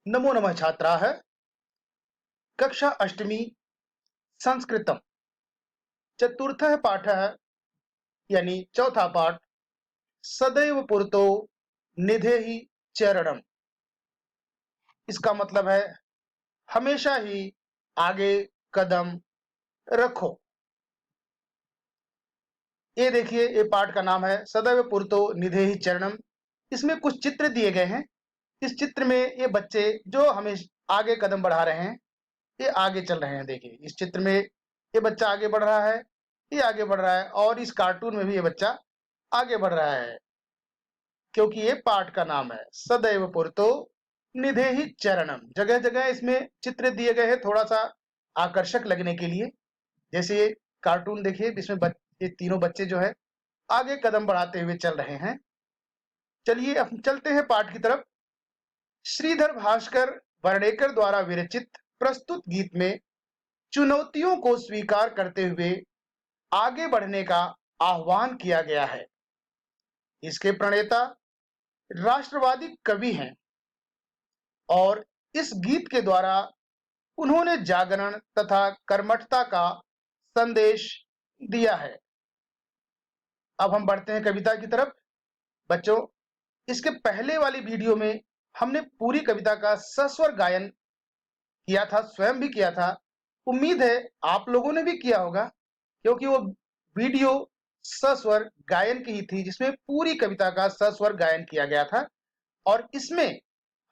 नमो नमः छात्राः। कक्षा अष्टमी संस्कृतम् चतुर्थः पाठः यानी चौथा पाठ सदैव पुरतो निधेहि चरणम्। इसका मतलब है हमेशा ही आगे कदम रखो। ये देखिए, ये पाठ का नाम है सदैव पुरतो निधेहि चरणम्। इसमें कुछ चित्र दिए गए हैं। इस चित्र में ये बच्चे जो हमेशा आगे कदम बढ़ा रहे हैं, ये आगे चल रहे हैं। देखिए, इस चित्र में ये बच्चा आगे बढ़ रहा है, ये आगे बढ़ रहा है, और इस कार्टून में भी ये बच्चा आगे बढ़ रहा है, क्योंकि ये पाठ का नाम है सदैव पुरतो निधेहि चरणम। जगह जगह इसमें चित्र दिए गए हैं थोड़ा सा आकर्षक लगने के लिए। जैसे ये कार्टून देखिए, इसमें ये तीनों बच्चे जो है आगे कदम बढ़ाते हुए चल रहे हैं। चलिए अब चलते हैं पाठ की तरफ। श्रीधर भास्कर वर्णेकर द्वारा विरचित प्रस्तुत गीत में चुनौतियों को स्वीकार करते हुए आगे बढ़ने का आह्वान किया गया है। इसके प्रणेता राष्ट्रवादी कवि हैं और इस गीत के द्वारा उन्होंने जागरण तथा कर्मठता का संदेश दिया है। अब हम बढ़ते हैं कविता की तरफ। बच्चों, इसके पहले वाली वीडियो में हमने पूरी कविता का सस्वर गायन किया था, स्वयं भी किया था। उम्मीद है आप लोगों ने भी किया होगा, क्योंकि वो वीडियो सस्वर गायन की ही थी, जिसमें पूरी कविता का सस्वर गायन किया गया था। और इसमें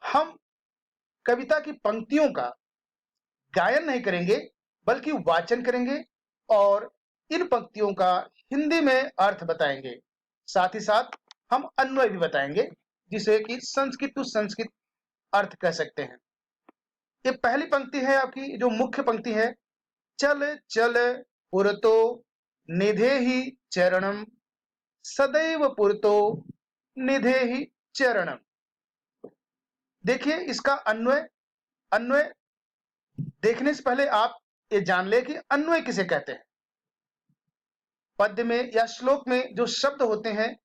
हम कविता की पंक्तियों का गायन नहीं करेंगे, बल्कि वाचन करेंगे और इन पंक्तियों का हिंदी में अर्थ बताएंगे। साथ ही साथ हम अन्वय भी बताएंगे, जिसे कि संस्कृत टू संस्कृत अर्थ कह सकते हैं। ये पहली पंक्ति है आपकी, जो मुख्य पंक्ति है, चल चल पुरतो निधेहि चरणम, सदैव पुरतो निधेहि चरणम। देखिए इसका अन्वय। अन्वय देखने से पहले आप ये जान ले कि अन्वय किसे कहते हैं। पद्य में या श्लोक में जो शब्द होते हैं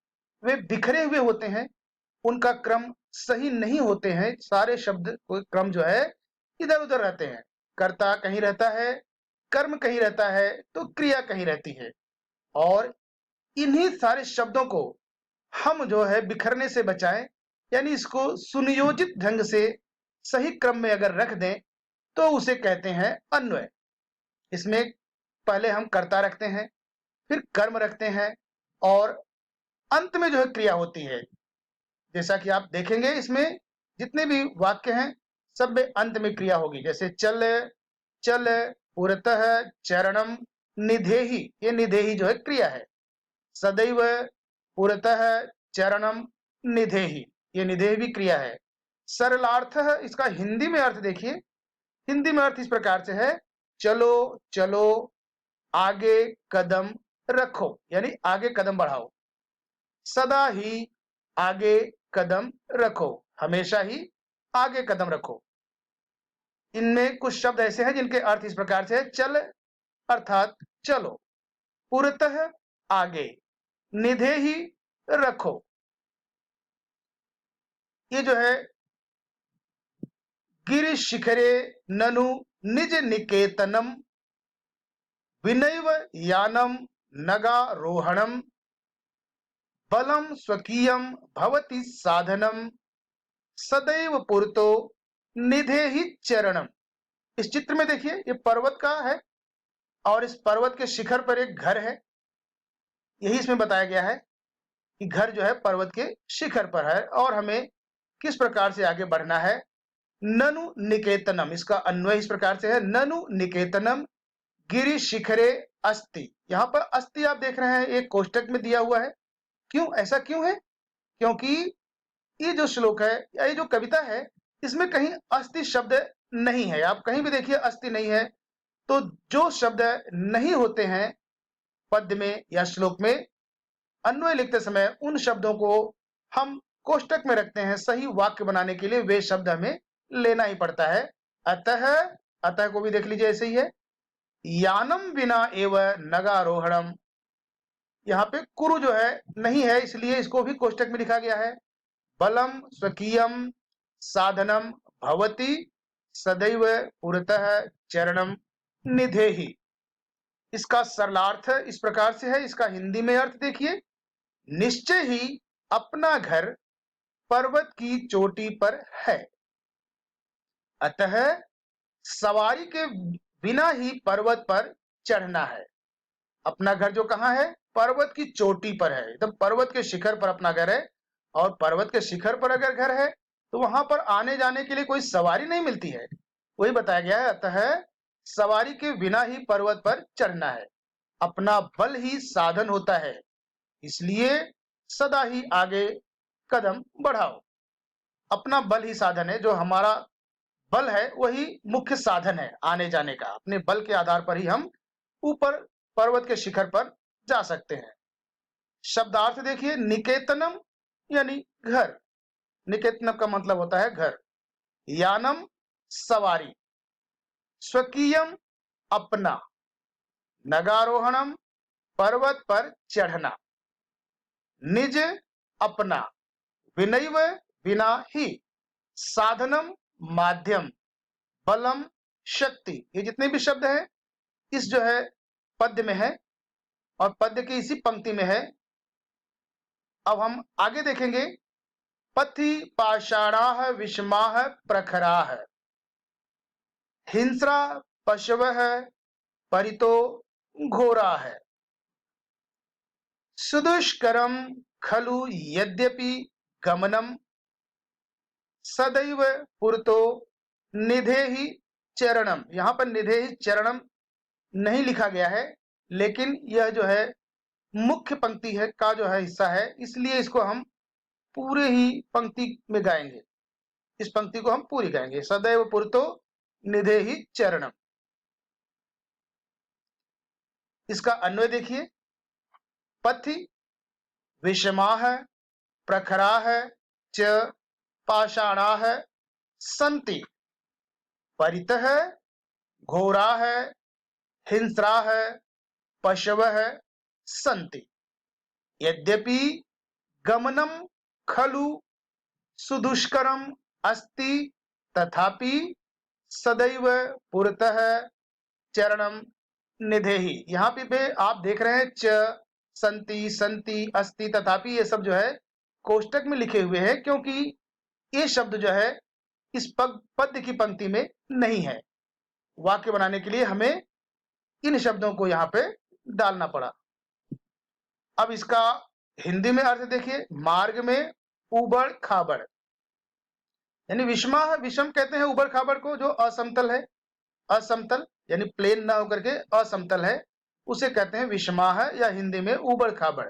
वे बिखरे हुए होते हैं, उनका क्रम सही नहीं होते हैं। सारे शब्द क्रम जो है इधर उधर रहते हैं। कर्ता कहीं रहता है, कर्म कहीं रहता है, तो क्रिया कहीं रहती है। और इन्हीं सारे शब्दों को हम जो है बिखरने से बचाएं, यानी इसको सुनियोजित ढंग से सही क्रम में अगर रख दें तो उसे कहते हैं अन्वय। इसमें पहले हम कर्ता रखते हैं, फिर कर्म रखते हैं, और अंत में जो है क्रिया होती है। जैसा कि आप देखेंगे, इसमें जितने भी वाक्य हैं सब में अंत में क्रिया होगी। जैसे चल चल पुरतः चरणम निधेहि, ये निधेहि जो है क्रिया है। सदैव पुरतः चरणम निधेहि, ये निधेहि भी क्रिया है। सरलार्थ इसका हिंदी में अर्थ देखिए। हिंदी में अर्थ इस प्रकार से है, चलो चलो आगे कदम रखो, यानी आगे कदम बढ़ाओ। सदा ही आगे कदम रखो, हमेशा ही आगे कदम रखो। इनमें कुछ शब्द ऐसे हैं जिनके अर्थ इस प्रकार से है, चल अर्थात चलो, पुरतः आगे, निधेहि रखो। ये जो है, गिरि शिखरे ननु निज निकेतनम, विनैव यानम नगारोहणम, बलम स्वकीयम भवति साधनम, सदैव पुरतो निधेहि चरणम। इस चित्र में देखिए, ये पर्वत का है और इस पर्वत के शिखर पर एक घर है। यही इसमें बताया गया है कि घर जो है पर्वत के शिखर पर है और हमें किस प्रकार से आगे बढ़ना है। ननु निकेतनम, इसका अन्वय इस प्रकार से है, ननु निकेतनम गिरि शिखरे अस्ति। यहाँ पर अस्ति आप देख रहे हैं, एक कोष्टक में दिया हुआ है। क्यों, ऐसा क्यों है? क्योंकि ये जो श्लोक है या ये जो कविता है, इसमें कहीं अस्ति शब्द नहीं है। आप कहीं भी देखिए अस्ति नहीं है। तो जो शब्द नहीं होते हैं पद्य में या श्लोक में, अन्वय लिखते समय उन शब्दों को हम कोष्टक में रखते हैं। सही वाक्य बनाने के लिए वे शब्द हमें लेना ही पड़ता है। अतः, अतः को भी देख लीजिए, ऐसे ही है। यानम विना एव नगारोहणम, यहाँ पे कुरु जो है नहीं है, इसलिए इसको भी कोष्टक में लिखा गया है। बलम स्वकीयम साधनम भवति सदैव पुरतः चरणम निधेहि। इसका सरलार्थ इस प्रकार से है, इसका हिंदी में अर्थ देखिए, निश्चय ही अपना घर पर्वत की चोटी पर है, अतः सवारी के बिना ही पर्वत पर चढ़ना है। अपना घर जो कहाँ है? पर्वत की चोटी पर है, एकदम पर्वत के शिखर पर अपना घर है। और पर्वत के शिखर पर अगर घर है तो वहां पर आने जाने के लिए कोई सवारी नहीं मिलती है, वही बताया गया है। अतः सवारी के बिना ही पर्वत पर चढ़ना है, अपना बल ही साधन होता है, इसलिए सदा ही आगे कदम बढ़ाओ। अपना बल ही साधन है, जो हमारा बल है वही मुख्य साधन है आने जाने का। अपने बल के आधार पर ही हम ऊपर पर्वत के शिखर पर जा सकते हैं। शब्दार्थ देखिए, निकेतनम यानी घर। निकेतनम का मतलब होता है घर। यानम सवारी, स्वकीयम अपना, नगारोहणम पर्वत पर चढ़ना, निज अपना, विनैव बिना ही, साधनम माध्यम, बलम शक्ति। ये जितने भी शब्द हैं इस जो है पद्य में है और पद्य की इसी पंक्ति में है। अब हम आगे देखेंगे, पथि पाषाणाः विषमाः प्रखराः, हिंस्रा पशवः परितो घोराः, सुदुष्करम खलु यद्यपि गमनम, सदैव पुरतो निधेहि चरणम। यहां पर निधेहि चरणम नहीं लिखा गया है, लेकिन यह जो है मुख्य पंक्ति है का जो है हिस्सा है, इसलिए इसको हम पूरे ही पंक्ति में गाएंगे। इस पंक्ति को हम पूरी गाएंगे, सदैव पुरतो निधेहि चरणम। इसका अन्वय देखिए, पथि विषमाः प्रखराः च पाषाणाः सन्ति, परितः घोराः हिंस्राः पशवः सन्ति, यद्यपि गमनम खलु सुदुष्करम अस्ति, तथापि सदैव पुरतः चरणम निधेहि। यहाँ पे आप देख रहे हैं च, संति, संति, अस्ति, तथापि ये सब जो है कोष्टक में लिखे हुए हैं, क्योंकि ये शब्द जो है इस पद्य की पंक्ति में नहीं है। वाक्य बनाने के लिए हमें इन शब्दों को यहाँ पे डालना पड़ा। अब इसका हिंदी में अर्थ देखिए, मार्ग में उबड़ खाबड़, यानी विषमा है, विषम कहते हैं उबड़ खाबड़ को, जो असमतल है। असमतल यानी प्लेन ना होकर के असमतल है, उसे कहते हैं विषमा है, या हिंदी में उबड़ खाबड़।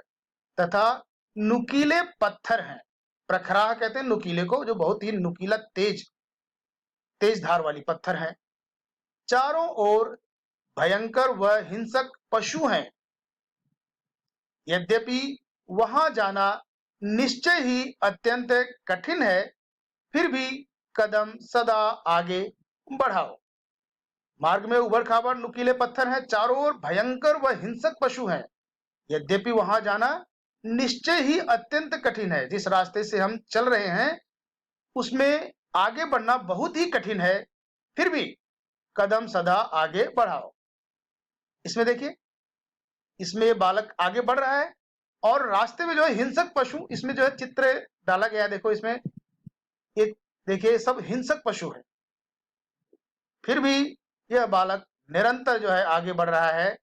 तथा नुकीले पत्थर हैं, प्रखराह कहते हैं नुकीले को, जो बहुत ही नुकीला तेज धार वाली पत्थर हैं। चारों ओर भयंकर व हिंसक पशु हैं, यद्यपि वहां जाना निश्चय ही अत्यंत कठिन है, फिर भी कदम सदा आगे बढ़ाओ। मार्ग में उबड़ खाबड़ नुकीले पत्थर हैं, चारों ओर भयंकर व हिंसक पशु हैं, यद्यपि वहां जाना निश्चय ही अत्यंत कठिन है। जिस रास्ते से हम चल रहे हैं उसमें आगे बढ़ना बहुत ही कठिन है, फिर भी कदम सदा आगे बढ़ाओ। इसमें देखिए, इसमें ये बालक आगे बढ़ रहा है और रास्ते में जो है हिंसक पशु, इसमें जो है चित्र डाला गया है। देखो इसमें एक देखिए, सब हिंसक पशु है, फिर भी यह बालक निरंतर जो है आगे बढ़ रहा है,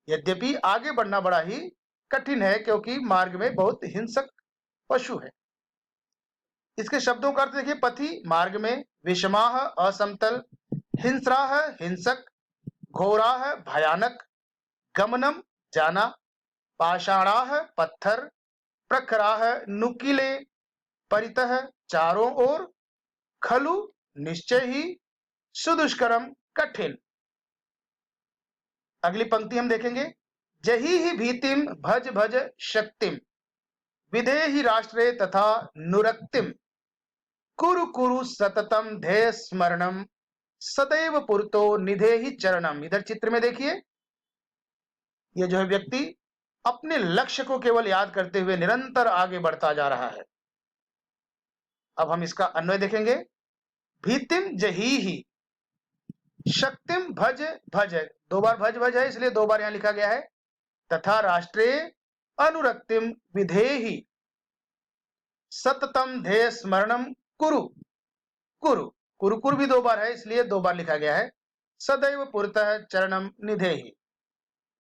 यद्यपि आगे बढ़ना बड़ा ही कठिन है, क्योंकि मार्ग में बहुत हिंसक पशु है। इसके शब्दों का अर्थ देखिए, पथि मार्ग में, विषमाः असमतल, हिंस्राः हिंसक, घोराः भयानक, गमनम जाना, पाषाणाः पत्थर, प्रखराः नुकीले, परितः चारों ओर, खलु निश्चय ही, सुदुष्करम कठिन। अगली पंक्ति हम देखेंगे, जही ही भीतिम भज भज शक्तिम, विधेहि राष्ट्रे तथा नुरक्तिम, कुरु कुरु सततम ध्येय स्मरणम, सदैव पुरतो निधेहि चरणम। इधर चित्र में देखिए, यह जो है व्यक्ति अपने लक्ष्य को केवल याद करते हुए निरंतर आगे बढ़ता जा रहा है। अब हम इसका अन्वय देखेंगे, भीतिम जहीहि, शक्तिम भज भज, 2 बार भज भज है इसलिए 2 बार यहाँ लिखा गया है। तथा राष्ट्रे अनुरक्तिम विधेहि, सततम ध्येय स्मरणम कुरु कुरु, कुरु भी 2 बार है इसलिए 2 बार लिखा गया है। सदैव पुरतः चरणम निधेहि,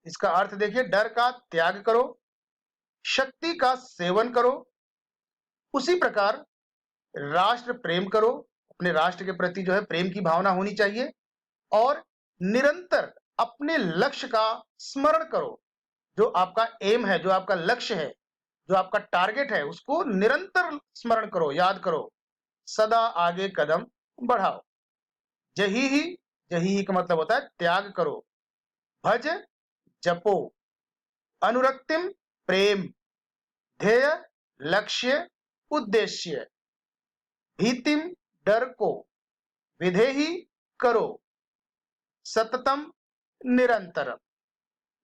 इसका अर्थ देखिए, डर का त्याग करो, शक्ति का सेवन करो, उसी प्रकार राष्ट्र प्रेम करो, अपने राष्ट्र के प्रति जो है प्रेम की भावना होनी चाहिए, और निरंतर अपने लक्ष्य का स्मरण करो। जो आपका एम है, जो आपका लक्ष्य है, जो आपका टारगेट है, उसको निरंतर स्मरण करो, याद करो, सदा आगे कदम बढ़ाओ। जहीहि, जहीहि का मतलब होता है त्याग करो, भज जपो, अनुरक्तिम प्रेम, ध्येय लक्ष्य उद्देश्य, भीतिम डर को, विधेहि करो, सततम निरंतर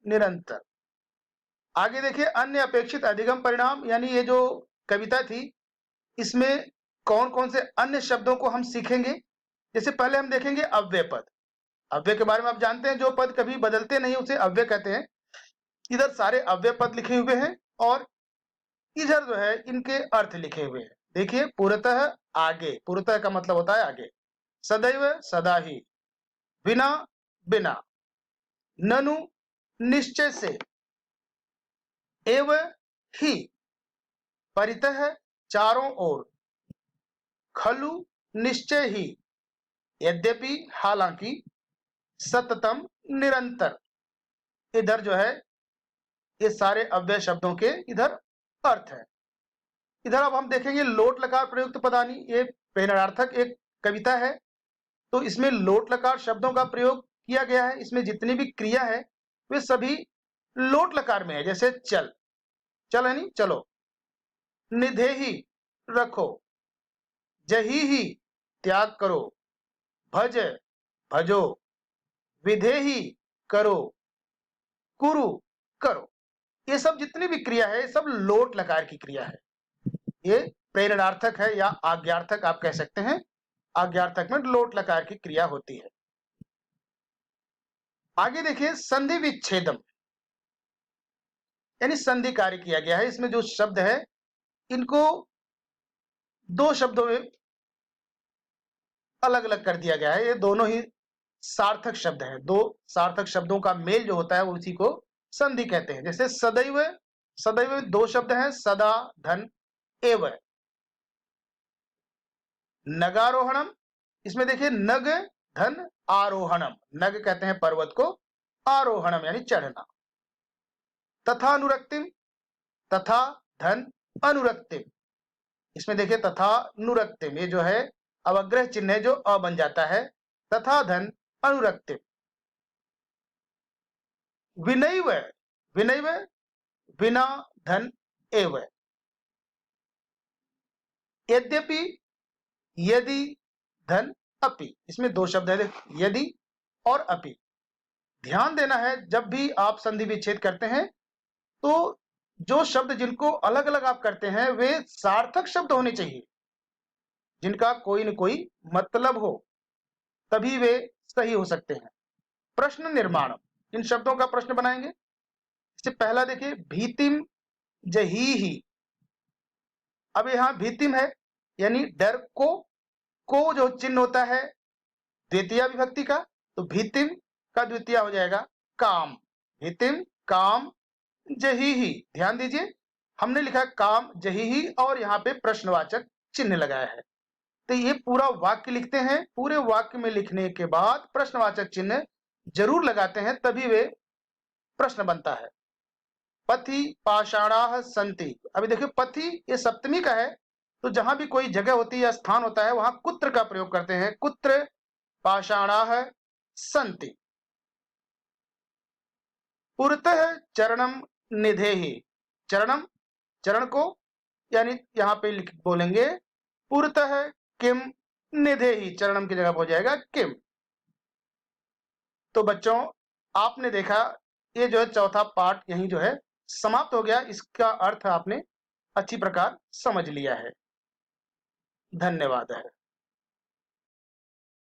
निरंतर। आगे देखिए, अन्य अपेक्षित अधिगम परिणाम, यानी ये जो कविता थी इसमें कौन कौन से अन्य शब्दों को हम सीखेंगे। जैसे पहले हम देखेंगे अव्यय पद। अव्यय के बारे में आप जानते हैं, जो पद कभी बदलते नहीं उसे अव्यय कहते हैं। इधर सारे अव्यय पद लिखे हुए हैं और इधर जो है इनके अर्थ लिखे हुए हैं। देखिए, पुरतः आगे, पुरतः का मतलब होता है आगे, सदैव सदा ही, बिना बिना, ननु निश्चय से, एव ही परितः चारों ओर, खलु निश्चय ही, यद्यपि हालांकि, सततम निरंतर। इधर जो है ये सारे अव्यय शब्दों के इधर अर्थ है। इधर अब हम देखेंगे लोट लकार प्रयुक्त पदानी, ये प्रेरणार्थक एक कविता है, तो इसमें लोट लकार शब्दों का प्रयोग किया गया है। इसमें जितनी भी क्रिया है वे सभी लोट लकार में है। जैसे चल, चल यानी चलो, निधेहि रखो, जहीहि त्याग करो, भज भजो, विधेहि करो, कुरु करो। ये सब जितनी भी क्रिया है, ये सब लोट लकार की क्रिया है। ये प्रेरणार्थक है या आज्ञार्थक आप कह सकते हैं। आज्ञार्थक में लोट लकार की क्रिया होती है। आगे देखिए, संधि विच्छेदम, यानी संधि कार्य किया गया है। इसमें जो शब्द है इनको 2 शब्दों में अलग अलग कर दिया गया है। ये दोनों ही सार्थक शब्द हैं। 2 सार्थक शब्दों का मेल जो होता है उसी को संधि कहते हैं। जैसे सदैव, सदैव में 2 शब्द हैं, सदा धन एव। नगारोहणम, इसमें देखिए नग धन आरोहणम, नग कहते हैं पर्वत को, आरोहणम यानी चढ़ना। तथा अनुरक्तिम, तथा धन अनुरक्तिम, इसमें देखिए तथा अनुरक्तिम, ये जो है अवग्रह चिन्ह है जो अ बन जाता है। तथा धन अनुरक्तिम। विनैव, विनैव बिना धन एव। यद्यपि, यदि धन अपि, इसमें 2 शब्द है, यदि और अपि। ध्यान देना है, जब भी आप संधि विच्छेद करते हैं तो जो शब्द जिनको अलग अलग आप करते हैं वे सार्थक शब्द होने चाहिए, जिनका कोई न कोई मतलब हो, तभी वे सही हो सकते हैं। प्रश्न निर्माण, इन शब्दों का प्रश्न बनाएंगे। इससे पहला देखिए, भीतिम जहीहि। अब यहां भीतिम है यानी डर को जो चिन्ह होता है द्वितीय विभक्ति का, तो भीतिम का द्वितीय हो जाएगा काम। भीतिम काम जहीहि, ध्यान दीजिए हमने लिखा काम जहीहि और यहाँ पे प्रश्नवाचक चिन्ह लगाया है। तो ये पूरा वाक्य लिखते हैं, पूरे वाक्य में लिखने के बाद प्रश्नवाचक चिन्ह जरूर लगाते हैं, तभी वे प्रश्न बनता है। पथि पाषाणाः सन्ति, अभी देखिए पथि ये सप्तमी का है, तो जहां भी कोई जगह होती है या स्थान होता है वहां कुत्र का प्रयोग करते हैं। कुत्र पाषाणाः सन्ति। पुरतः चरणम निधेहि, चरणम चरण को, यानी यहाँ पे बोलेंगे पुरतः किम निधेहि, चरणम की जगह हो जाएगा किम। तो बच्चों आपने देखा ये जो है चौथा पार्ट यही जो है समाप्त हो गया। इसका अर्थ आपने अच्छी प्रकार समझ लिया है। धन्यवाद है।